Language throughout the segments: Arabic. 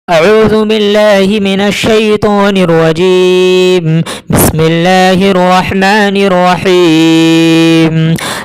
أعوذ بالله من الشيطان الرجيم. بسم الله الرحمن الرحيم.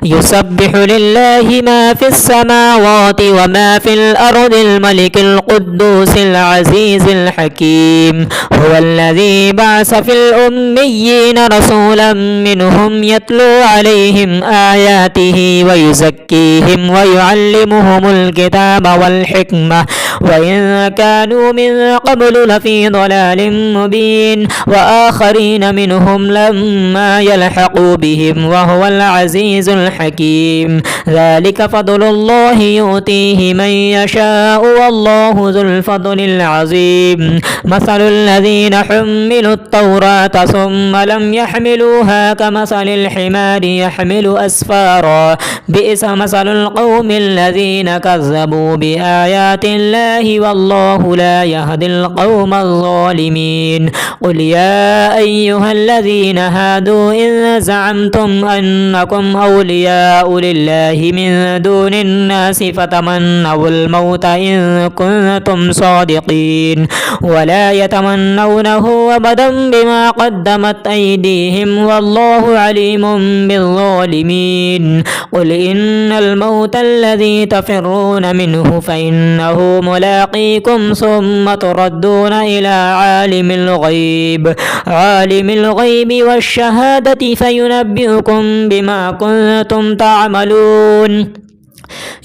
يسبح لله ما في السماوات وما في الأرض الملك القدوس العزيز الحكيم. هو الذي بعث في الأميين رسولا منهم يتلو عليهم آياته ويزكيهم ويعلمهم الكتاب والحكمة وإن كانوا من قبل لفي ضلال مبين وآخرين منهم لما يلحقوا بهم وهو العزيز الحكيم. ذلك فضل الله يؤتيه من يشاء والله ذو الفضل العظيم. مثل الذين حملوا التوراة ثم لم يحملوها كمثل الحمار يحمل أسفارا بئس مثل القوم الذين كذبوا بآيات الله والله لا يهدي القوم الظالمين. قل يا أيها الذين هادوا إن زعمتم أنكم أولياء لله من دون الناس فتمنوا الموت إن كنتم صادقين ولا يتمنونه أبدا بما قدمت أيديهم والله عليم بالظالمين. قل إن الموت الذي تفرون منه فإنه ملاقيكم ثم تردون إلى عالم الغيب والشهادة فينبئكم بما كنتم تعملون.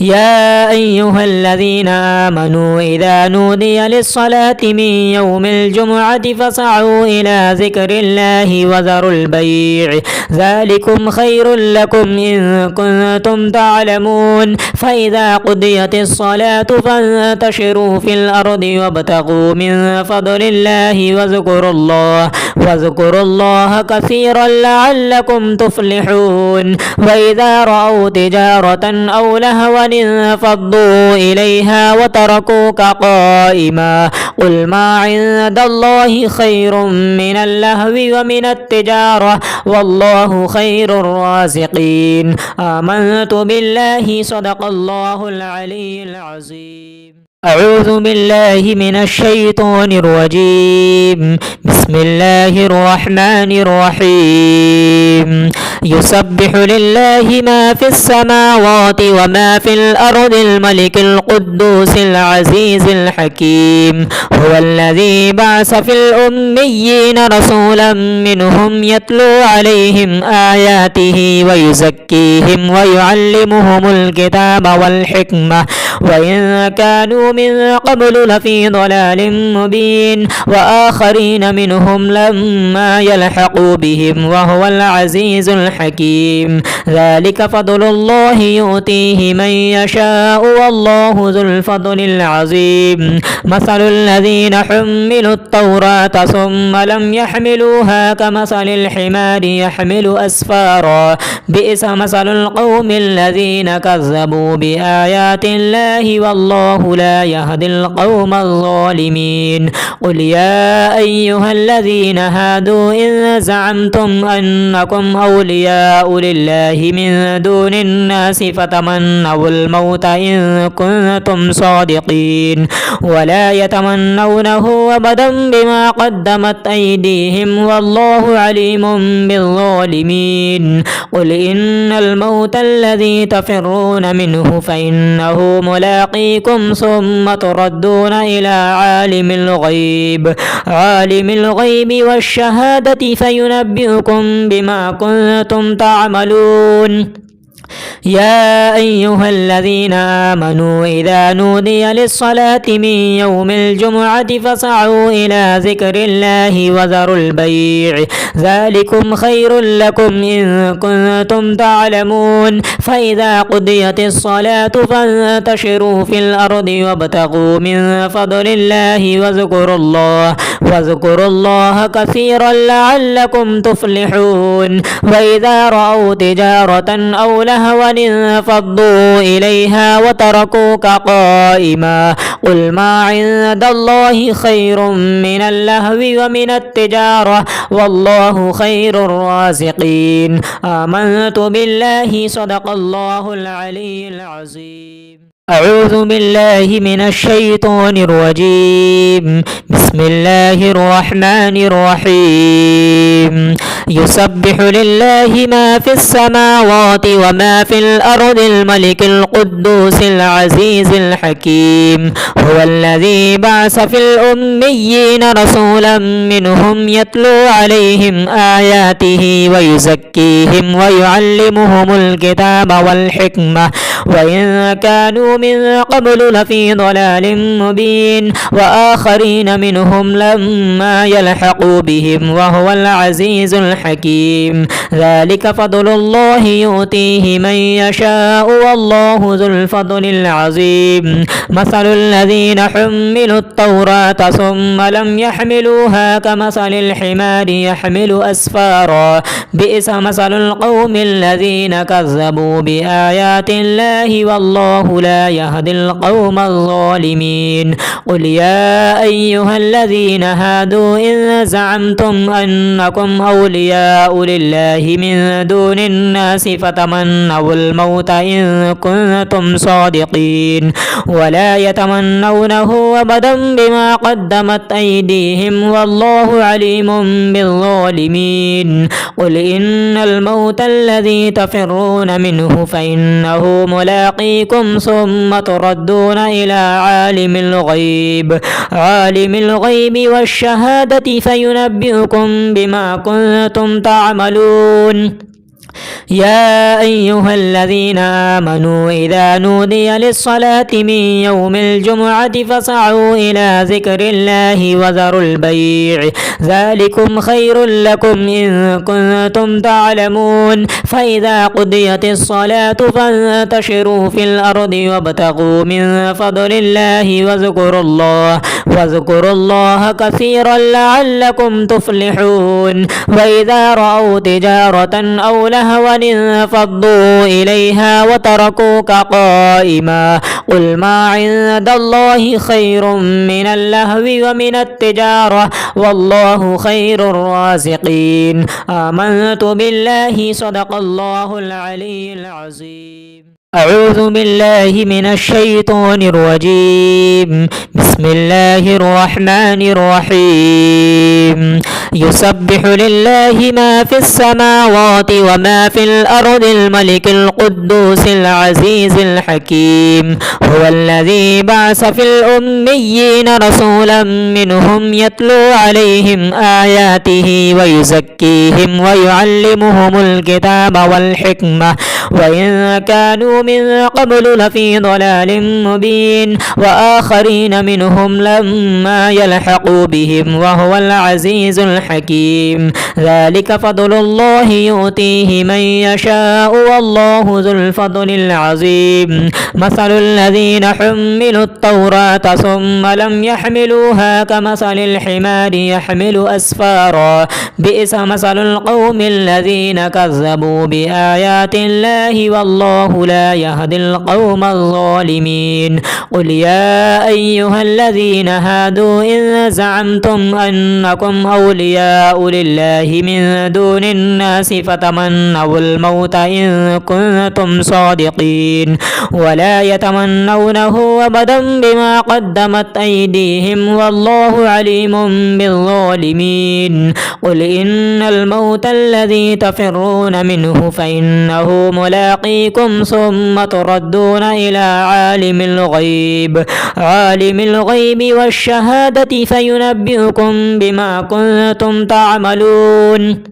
يا أيها الذين آمنوا إذا نودي للصلاة من يوم الجمعة فاسعوا إلى ذكر الله وذروا البيع ذلكم خير لكم إن كنتم تعلمون. فإذا قضيت الصلاة فانتشروا في الأرض وابتغوا من فضل الله واذكروا الله كثيرا لعلكم تفلحون. وإذا رأوا تجارة أو لهوا انفضوا إليها وتركوك قائما قل ما عند الله خير من اللهو ومن التجارة والله خير الرازقين. آمنت بالله صدق الله العلي العظيم. أعوذ بالله من الشيطان الرجيم. بسم الله الرحمن الرحيم. يسبح لله ما في السماوات وما في الأرض الملك القدوس العزيز الحكيم. هو الذي بعث في الأميين رسولا منهم يتلو عليهم آياته ويزكيهم ويعلمهم الكتاب والحكمة وإن كانوا من قبل لفي ضلال مبين وآخرين منهم لما يلحقوا بهم وهو العزيز الحكيم. ذلك فضل الله يؤتيه من يشاء والله ذو الفضل العظيم. مثل الذين حملوا التوراة ثم لم يحملوها كمثل الحمار يحمل أسفارا بئس مثل القوم الذين كذبوا بآيات الله والله لا يهدي القوم الظالمين. قل يا أيها الذين هادوا إن زعمتم أنكم أولياء لله من دون الناس فتمنوا الموت إن كنتم صادقين ولا يتمنونه أبدا بما قدمت أيديهم والله عليم بالظالمين. قل إن الموت الذي تفرون منه فإنه ملاقيكم ثم تردون إلى عالم الغيب والشهادة فينبئكم بما كنتم تعملون. يا أيها الذين آمنوا إذا نودي للصلاة من يوم الجمعة فاسعوا إلى ذكر الله وذروا البيع ذلكم خير لكم إن كنتم تعلمون. فإذا قضيت الصلاة فانتشروا في الأرض وابتغوا من فضل الله واذكروا الله كثيرا لعلكم تفلحون. وإذا رأوا تجارة أو لهوا انفضوا إليها وتركوك قائما قل ما عند الله خير من اللهو ومن التجارة والله خير الرازقين. آمنت بالله صدق الله العلي العظيم. أعوذ بالله من الشيطان الرجيم. بسم الله الرحمن الرحيم. يسبح لله ما في السماوات وما في الأرض الملك القدوس العزيز الحكيم. هو الذي بعث في الأميين رسولا منهم يتلو عليهم آياته ويزكيهم ويعلمهم الكتاب والحكمة وإن كانوا من قبل لفي ضلال مبين وآخرين منهم لما يلحقوا بهم وهو العزيز الحكيم. ذلك فضل الله يؤتيه من يشاء والله ذو الفضل العظيم. مثل الذين حملوا التوراة ثم لم يحملوها كمثل الحمار يحمل أسفارا بئس مثل القوم الذين كذبوا بآيات الله والله لا يهدي القوم الظالمين. قل يا أيها الذين هادوا إن زعمتم أنكم أولياء لله من دون الناس فتمنوا الموت إن كنتم صادقين ولا يتمنونه أبدا بما قدمت أيديهم والله عليم بالظالمين. قل إن الموت الذي تفرون منه فإنه ملاقيكم ثم تردون إلى عالم الغيب والشهادة فينبئكم بما كنتم تعملون. يا أيها الذين آمنوا إذا نودي للصلاة من يوم الجمعة فاسعوا إلى ذكر الله وذروا البيع ذلكم خير لكم إن كنتم تعلمون. فإذا قضيت الصلاة فانتشروا في الأرض وابتغوا من فضل الله واذكروا الله كثيرا لعلكم تفلحون. وإذا رأوا تجارة أو لهوا انفضوا إليها وتركوك قائما قل ما عند الله خير من اللهو ومن التجارة والله خير الرازقين. آمنت بالله صدق الله العلي العظيم. أعوذ بالله من الشيطان الرجيم. بسم الله الرحمن الرحيم. يسبح لله ما في السماوات وما في الأرض الملك القدوس العزيز الحكيم. هو الذي بعث في الأميين رسولا منهم يتلو عليهم آياته ويزكيهم ويعلمهم الكتاب والحكمة وإن كانوا من قبل لفي ضلال مبين وآخرين منهم لما يلحقوا بهم وهو العزيز الحكيم. ذلك فضل الله يؤتيه من يشاء والله ذو الفضل العظيم. مثل الذين حملوا التوراة ثم لم يحملوها كمثل الحمار يحمل أسفارا بئس مثل القوم الذين كذبوا بآيات الله والله لا يهدي القوم الظالمين. قل يا أيها الذين هادوا إن زعمتم أنكم أولياء لله من دون الناس فتمنوا الموت إن كنتم صادقين ولا يتمنونه أبدا بما قدمت أيديهم والله عليم بالظالمين. قل إن الموت الذي تفرون منه فإنه ملاقيكم ثم تردون إلى عالم الغيب والشهادة فينبئكم بما كنتم تعملون.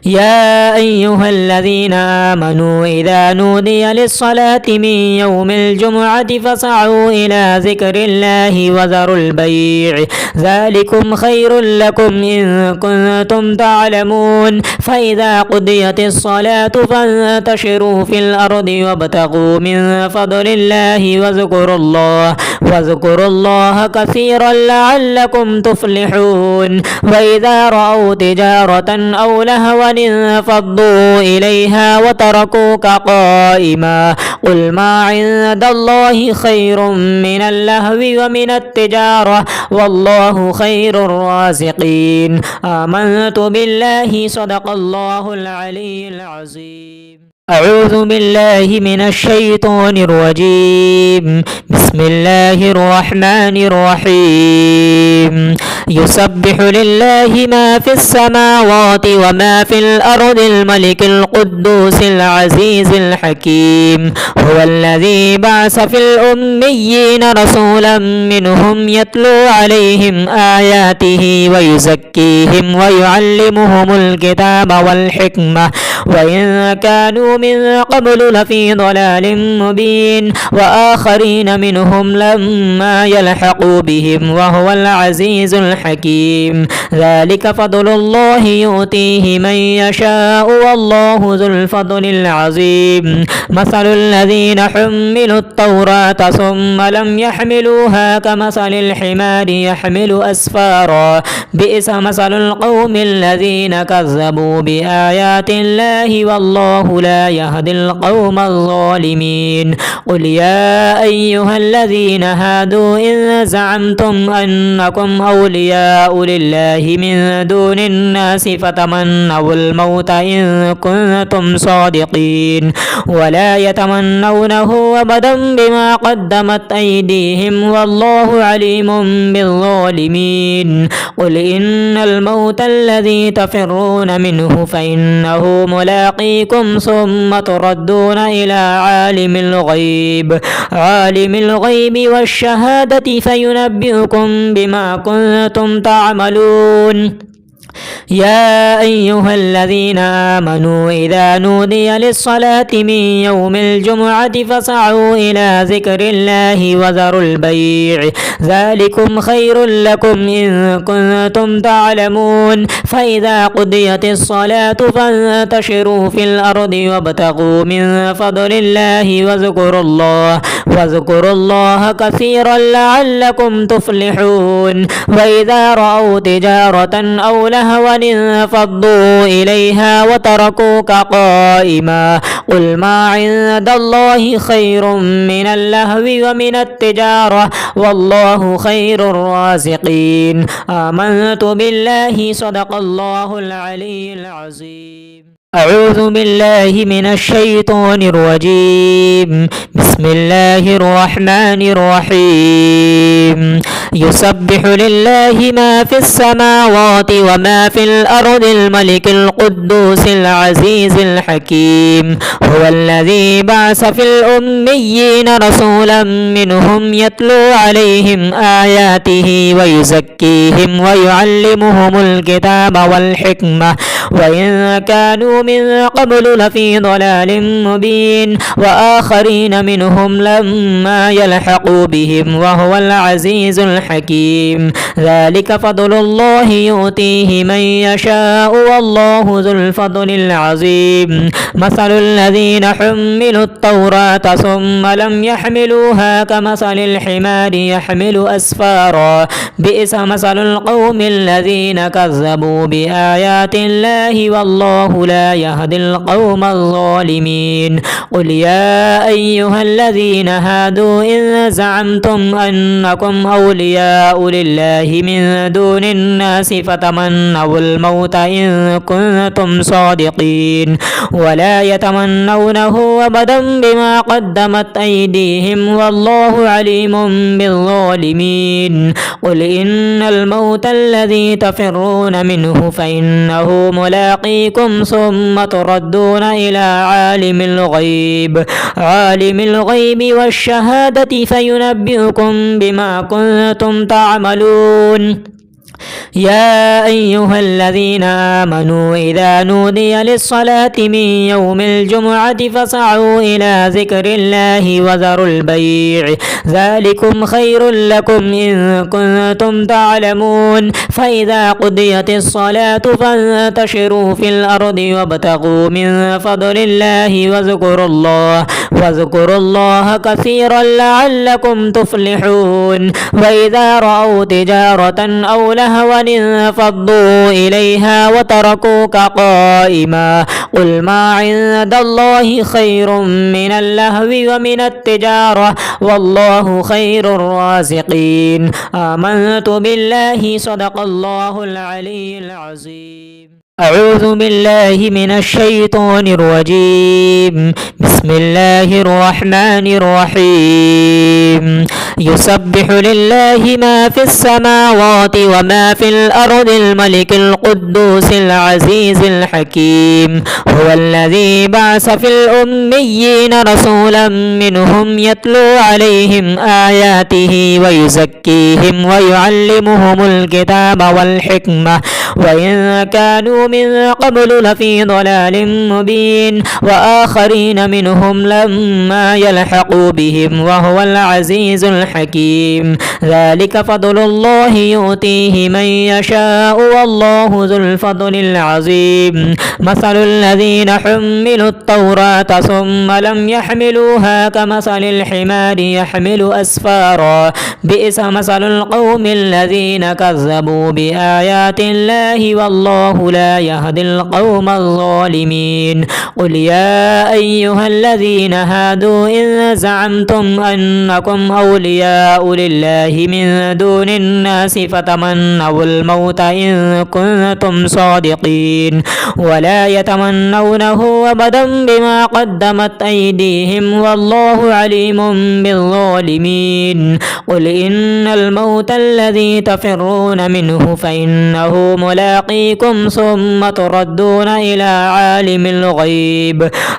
يا أيها الذين آمنوا إذا نودي للصلاة من يوم الجمعة فاسعوا إلى ذكر الله وذروا البيع ذلكم خير لكم إن كنتم تعلمون. فإذا قضيت الصلاة فانتشروا في الأرض وابتغوا من فضل الله واذكروا الله كثيرا لعلكم تفلحون. وإذا رأوا تجارة أو لهوا انفضوا إليها وتركوك قائما قل ما عند الله خير من اللهو ومن التجارة والله خير الرازقين. آمنت بالله صدق الله العلي العظيم. أعوذ بالله من الشيطان الرجيم. بسم الله الرحمن الرحيم. يسبح لله ما في السماوات وما في الأرض الملك القدوس العزيز الحكيم. هو الذي بعث في الأميين رسولا منهم يتلو عليهم آياته ويزكيهم ويعلمهم الكتاب والحكمة وإن كانوا من قبل لفي ضلال مبين وآخرين منهم لما يلحقوا بهم وهو العزيز الحكيم. ذلك فضل الله يؤتيه من يشاء والله ذو الفضل العظيم. مثل الذين حملوا التوراة ثم لم يحملوها كمثل الحمار يحمل أسفارا بئس مثل القوم الذين كذبوا بآيات الله والله لا يهدي القوم الظالمين. قل يا أيها الذين هادوا إن زعمتم أنكم أولياء لله من دون الناس فتمنوا الموت إن كنتم صادقين ولا يتمنونه أبدا بما قدمت أيديهم والله عليم بالظالمين. قل إن الموت الذي تفرون منه فإنه ملاقيكم ثم تردون إلى عالم الغيب والشهادة فينبئكم بما كنتم تعملون. يا أيها الذين آمنوا إذا نودي للصلاة من يوم الجمعة فاسعوا إلى ذكر الله وذروا البيع ذلكم خير لكم إن كنتم تعلمون. فإذا قضيت الصلاة فانتشروا في الأرض وابتغوا من فضل الله واذكروا الله كثيرا لعلكم تفلحون. وإذا رأوا تجارة أو لهوا انفضوا إليها وتركوك قائما قل ما عند الله خير من اللهو ومن التجارة والله خير الرازقين. آمنت بالله صدق الله العلي العظيم. أعوذ بالله من الشيطان الرجيم. بسم الله الرحمن الرحيم. يسبح لله ما في السماوات وما في الأرض الملك القدوس العزيز الحكيم. هو الذي بعث في الأميين رسولا منهم يتلو عليهم آياته ويزكيهم ويعلمهم الكتاب والحكمة وإن كانوا من قبل لفي ضلال مبين وآخرين منهم لما يلحقوا بهم وهو العزيز الحكيم. ذلك فضل الله يؤتيه من يشاء والله ذو الفضل العظيم. مثل الذين حملوا التوراة ثم لم يحملوها كمثل الحمار يحمل أسفارا بئس مثل القوم الذين كذبوا بآيات الله والله لا يهدي القوم الظالمين. قل يا أيها الذين هادوا إن زعمتم أنكم أولياء لله من دون الناس فتمنوا الموت إن كنتم صادقين ولا يتمنونه أبدا بما قدمت أيديهم والله عليم بالظالمين. قل إن الموت الذي تفرون منه فإنه ملاقيكم ثم تردون إلى عالم الغيب والشهادة فينبئكم بما كنتم تعملون. يا أيها الذين آمنوا إذا نودي للصلاة من يوم الجمعة فاسعوا إلى ذكر الله وذروا البيع ذلكم خير لكم إن كنتم تعلمون. فإذا قضيت الصلاة فانتشروا في الأرض وابتغوا من فضل الله واذكروا الله كثيرا لعلكم تفلحون. وإذا رأوا تجارة أو لهوا انفضوا إليها وتركوك قائما قل ما عند الله خير من اللهو ومن التجارة والله خير الرازقين. آمنت بالله صدق الله العلي العظيم. أعوذ بالله من الشيطان الرجيم. بسم الله الرحمن الرحيم. يسبح لله ما في السماوات وما في الأرض الملك القدوس العزيز الحكيم. هو الذي بعث في الأميين رسولا منهم يتلو عليهم آياته ويزكيهم ويعلمهم الكتاب والحكمة وإن كانوا من قبل لفي ضلال مبين وآخرين منهم لما يلحقوا بهم وهو العزيز الحكيم. ذلك فضل الله يؤتيه من يشاء والله ذو الفضل العظيم. مثل الذين حملوا التوراة ثم لم يحملوها كمثل الحمار يحمل أسفارا بئس مثل القوم الذين كذبوا بآيات الله والله لا يهدي القوم الظالمين. قل يا أيها الذين هادوا إن زعمتم أنكم أولياء لله من دون الناس فتمنوا الموت إن كنتم صادقين ولا يتمنونه أبدا بما قدمت أيديهم والله عليم بالظالمين. قل إن الموت الذي تفرون منه فإنه ملاقيكم ثم تردون إلى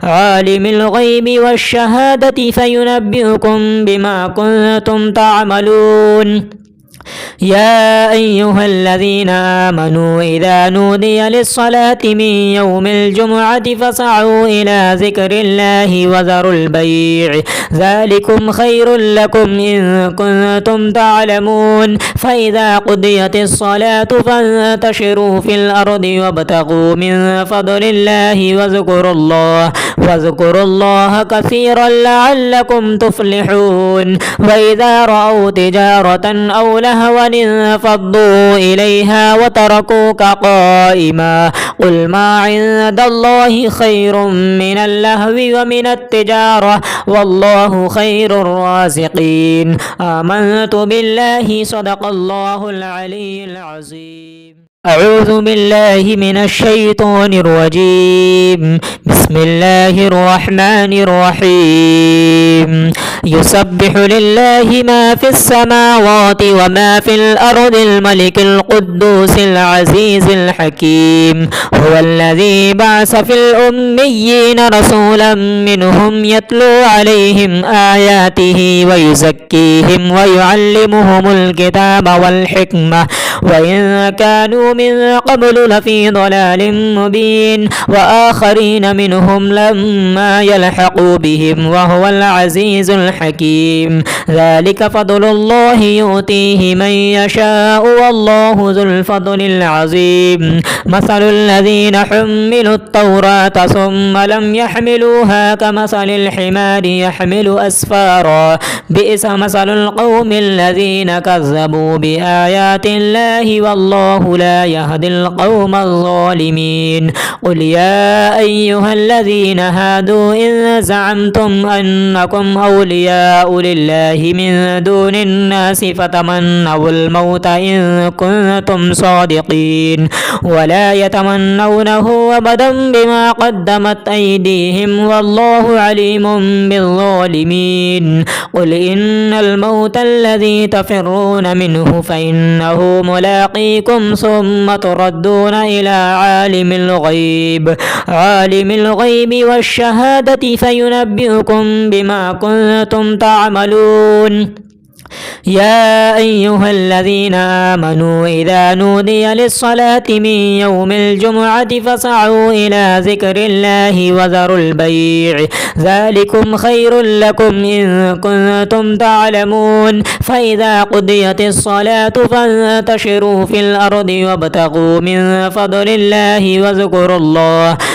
عالم الغيب والشهادة فينبئكم بما كنتم تعملون. يا أيها الذين آمنوا إذا نودي للصلاة من يوم الجمعة فاسعوا إلى ذكر الله وذروا البيع ذلكم خير لكم إن كنتم تعلمون. فإذا قضيت الصلاة فانتشروا في الأرض وابتغوا من فضل الله واذكروا الله كثيرا لعلكم تفلحون. وإذا رأوا تجارة أو لهوا انفضوا إليها وتركوك قائما قل ما عند الله خير من اللهو ومن التجارة والله خير الرازقين. آمنت بالله صدق الله العلي العظيم. أعوذ بالله من الشيطان الرجيم. بسم الله الرحمن الرحيم. يسبح لله ما في السماوات وما في الأرض الملك القدوس العزيز الحكيم. هو الذي بعث في الأميين رسولا منهم يتلو عليهم آياته ويزكيهم ويعلمهم الكتاب والحكمة وإن كانوا من قبل لفي ضلال مبين وآخرين منهم لما يلحقوا بهم وهو العزيز الحكيم. ذلك فضل الله يؤتيه من يشاء والله ذو الفضل العظيم. مثل الذين حملوا التوراة ثم لم يحملوها كمثل الحمار يحمل أسفارا بئس مثل القوم الذين كذبوا بآيات الله والله لا يهدي القوم الظالمين. قل يا أيها الذين هادوا إن زعمتم أنكم أولياء لله من دون الناس فتمنوا الموت إن كنتم صادقين ولا يتمنونه أبدا بما قدمت أيديهم والله عليم بالظالمين. قل إن الموت الذي تفرون منه فإنه ملاقيكم ثم تردون إلى عالم الغيب والشهادة فينبئكم بما كنتم تعملون. يا أيها الذين آمنوا إذا نودي للصلاة من يوم الجمعة فاسعوا إلى ذكر الله وذروا البيع ذلكم خير لكم إن كنتم تعلمون. فإذا قضيت الصلاة فانتشروا في الأرض وابتغوا من فضل الله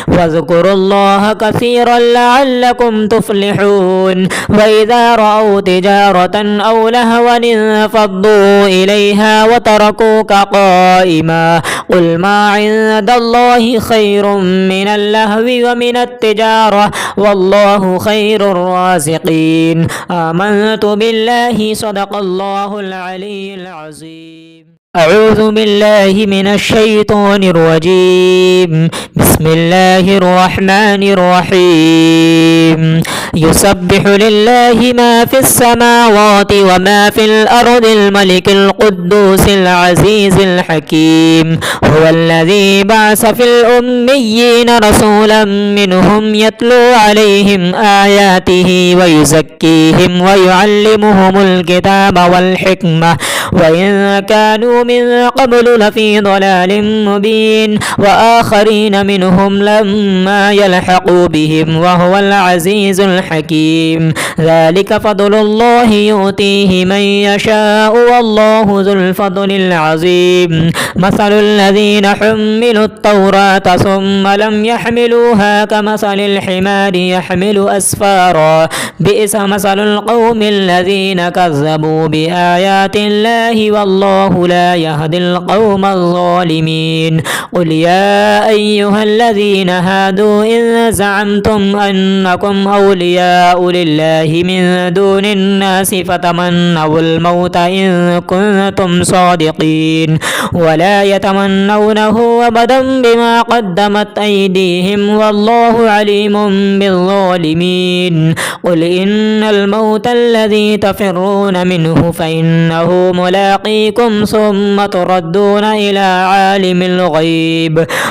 واذكروا الله كثيرا لعلكم تفلحون. وإذا رأوا تجارة أو لهوا انفضوا إليها وتركوك قائما قل ما عند الله خير من اللهو ومن التجارة والله خير الرازقين. آمنت بالله صدق الله العلي العظيم. أعوذ بالله من الشيطان الرجيم. بسم الله الرحمن الرحيم. يسبح لله ما في السماوات وما في الأرض الملك القدوس العزيز الحكيم. هو الذي بعث في الأميين رسولا منهم يتلو عليهم آياته ويزكيهم ويعلمهم الكتاب والحكمة وإن كانوا من قبل لفي ضلال مبين وآخرين منهم لما يلحقوا بهم وهو العزيز الحكيم. ذلك فضل الله يؤتيه من يشاء والله ذو الفضل العظيم. مثل الذين حملوا التوراة ثم لم يحملوها كمثل الحمار يحمل أسفارا بئس مثل القوم الذين كذبوا بآيات الله والله لا يهدي القوم الظالمين. قل يا أيها الذين هادوا إن زعمتم أنكم أولياء لله من دون الناس فتمنوا الموت إن كنتم صادقين ولا يتمنونه أبدا بما قدمت أيديهم والله عليم بالظالمين. قل إن الموت الذي تفرون منه فإنه ملاقيكم ثم تردون إلى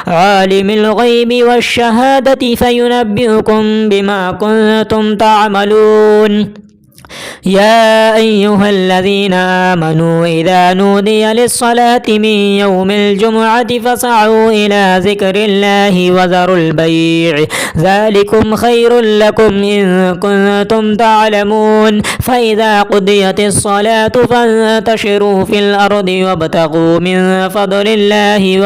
عالم الغيب والشهادة فينبئكم بما كنتم تعملون. يا أيها الذين آمنوا إذا نودي للصلاة من يوم الجمعة فاسعوا إلى ذكر الله وذروا البيع ذلكم خير لكم إن كنتم تعلمون. فإذا قضيت الصلاة فانتشروا في الأرض وابتغوا من فضل الله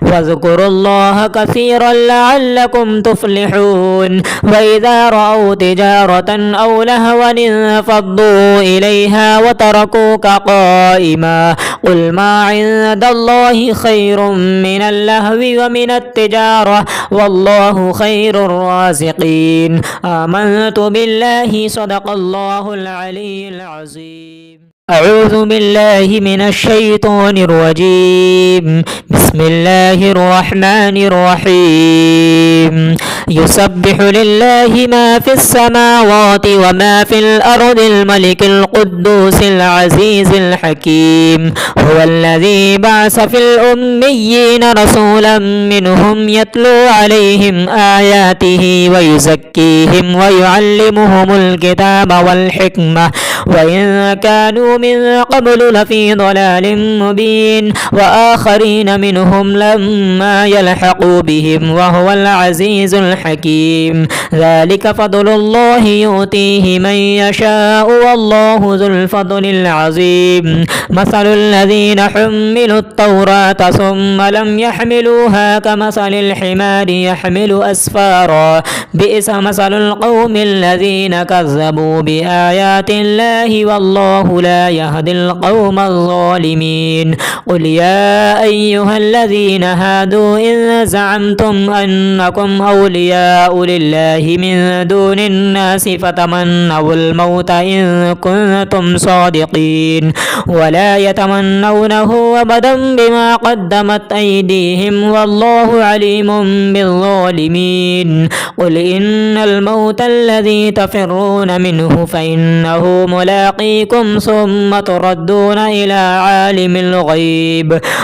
واذكروا الله كثيرا لعلكم تفلحون. وإذا رأوا تجارة أو لهوا انفضوا إليها وتركوك قائما قل ما عند الله خير من اللهو ومن التجارة والله خير الرازقين. آمنت بالله صدق الله العلي العظيم. أعوذ بالله من الشيطان الرجيم. بسم الله الرحمن الرحيم. يسبح لله ما في السماوات وما في الأرض الملك القدوس العزيز الحكيم. هو الذي بعث في الأميين رسولا منهم يتلو عليهم آياته ويزكيهم ويعلمهم الكتاب والحكمة وإن كانوا من قبل لفي ضلال مبين وآخرين منهم لما يلحقوا بهم وهو العزيز الحكيم. ذلك فضل الله يؤتيه من يشاء والله ذو الفضل العظيم. مثل الذين حملوا التوراة ثم لم يحملوها كمثل الحمار يحمل أسفارا بئس مثل القوم الذين كذبوا بآيات الله والله لا يهدي القوم الظالمين. قل يا أيها الذين هادوا إن زعمتم أنكم أولياء لله من دون الناس فتمنوا الموت إن كنتم صادقين ولا يتمنونه أبدا بما قدمت أيديهم والله عليم بالظالمين. قل إن الموت الذي تفرون منه فإنه ملاقيكم ثم تردون إلى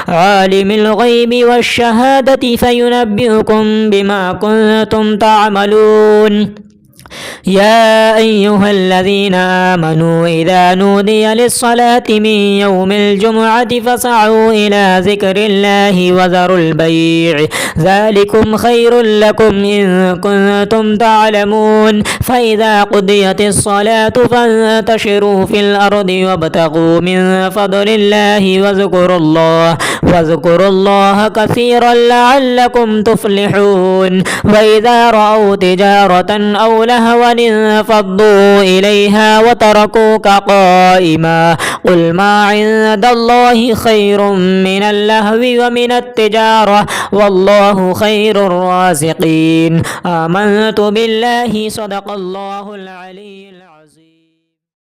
عالم الغيب والشهادة فينبئكم بما كنتم تعملون. يا أيها الذين آمنوا إذا نودي للصلاة من يوم الجمعة فاسعوا إلى ذكر الله وذروا البيع ذلكم خير لكم إن كنتم تعلمون. فإذا قضيت الصلاة فانتشروا في الأرض وابتغوا من فضل الله واذكروا الله كثيرا لعلكم تفلحون. وإذا رأوا تجارة أو لهوا انفضوا إليها وتركوك قائما قل ما عند الله خير من اللهو ومن التجارة والله خير الرازقين. آمنت بالله صدق الله العلي العظيم.